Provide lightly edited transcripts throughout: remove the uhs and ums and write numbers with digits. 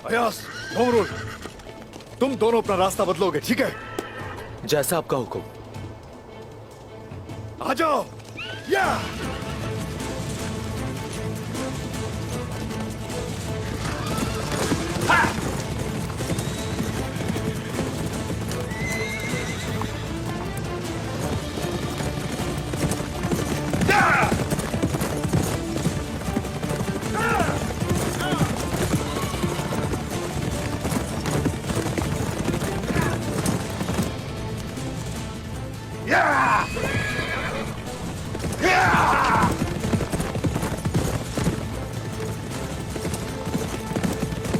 अयास, नोमरुल, तुम दोनों अपना रास्ता बदलोगे, ठीक है? जैसा आपका हुक्म। आ जाओ। या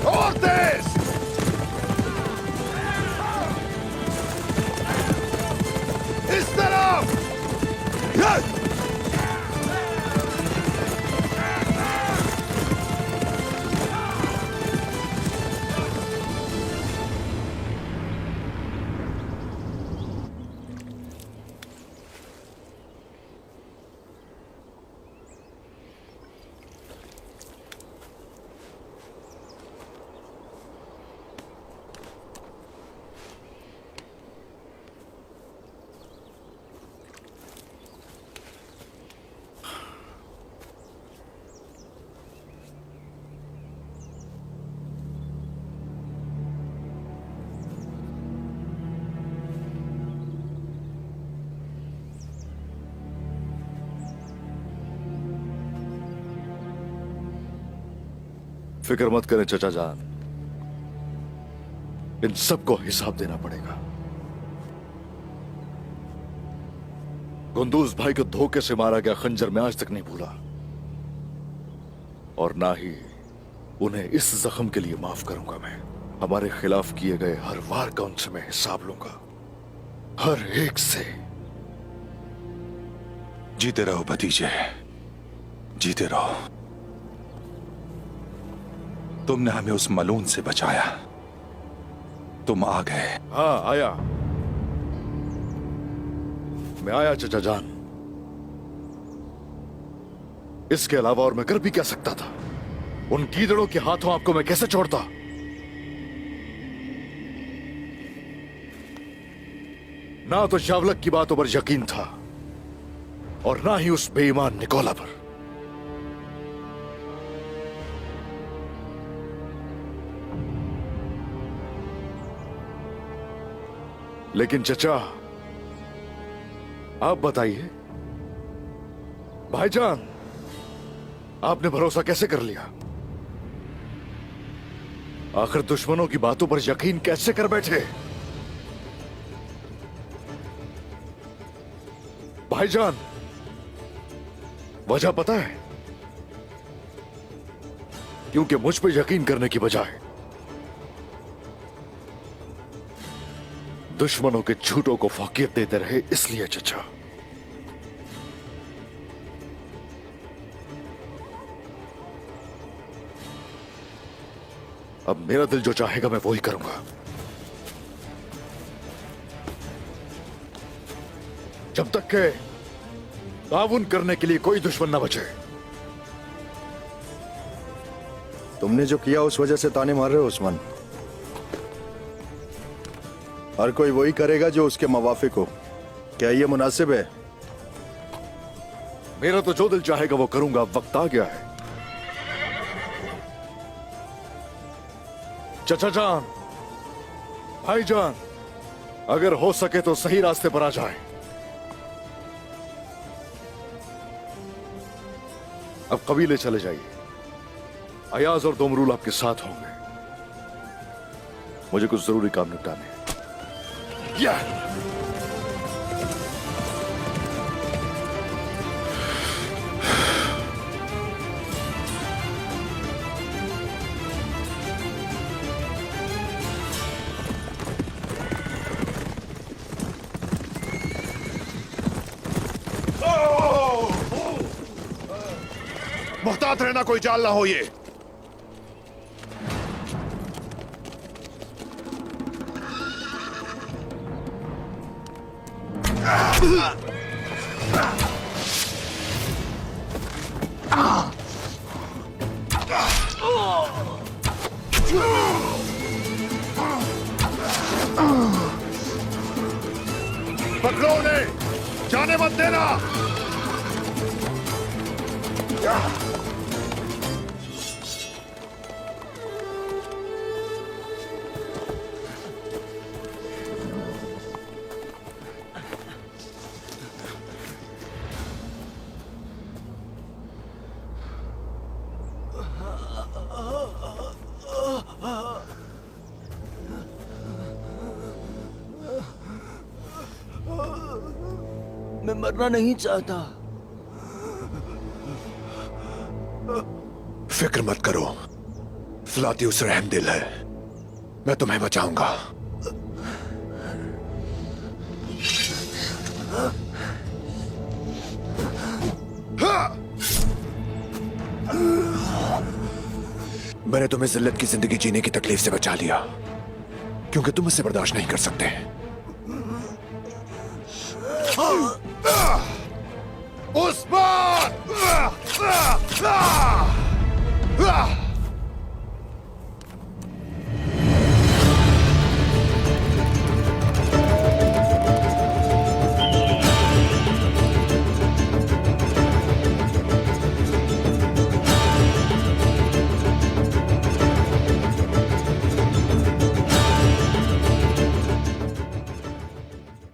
और तेज। इस तरफ। फिक्र मत करें चचा जान, इन सबको हिसाब देना पड़ेगा। गुंदूज भाई को धोखे से मारा गया खंजर मैं आज तक नहीं भूला, और ना ही उन्हें इस जख्म के लिए माफ करूंगा मैं। हमारे खिलाफ किए गए हर वार का उनसे मैं हिसाब लूंगा, हर एक से। जीते रहो भतीजे, जीते रहो। तुमने हमें उस मलून से बचाया, तुम आ गए। हाँ आया, मैं आया चचा जान। इसके अलावा और मैं कर भी क्या सकता था? उन गीदड़ों के हाथों आपको मैं कैसे छोड़ता? ना तो शावलक की बातों पर यकीन था और ना ही उस बेईमान निकोला पर। लेकिन चचा आप बताइए, भाईजान आपने भरोसा कैसे कर लिया? आखिर दुश्मनों की बातों पर यकीन कैसे कर बैठे? भाईजान वजह पता है? क्योंकि मुझ पर यकीन करने की बजाय दुश्मनों के झूठों को फौकियत देते रहे, इसलिए चचा। अब मेरा दिल जो चाहेगा मैं वही करूंगा, जब तक के ताउन करने के लिए कोई दुश्मन न बचे। तुमने जो किया उस वजह से ताने मार रहे हो उस्मान? हर कोई वही करेगा जो उसके मवाफिक हो, क्या ये मुनासिब है? मेरा तो जो दिल चाहेगा वो करूंगा। अब वक्त आ गया है। चचा जान, भाईजान, अगर हो सके तो सही रास्ते पर आ जाए। अब कबीले चले जाइए, अयाज और दोमरूल आपके साथ होंगे। मुझे कुछ जरूरी काम निपटाने हैं। मुहतात रहना, कोई जाल ना हो ये। पकड़ो उन्हें, जाने मत देना। मैं मरना नहीं चाहता। फिक्र मत करो, फ्लातियुस रहमदिल है, मैं तुम्हें बचाऊंगा। मैंने तुम्हें जिल्लत की जिंदगी जीने की तकलीफ से बचा लिया, क्योंकि तुम इससे बर्दाश्त नहीं कर सकते। उस्मान!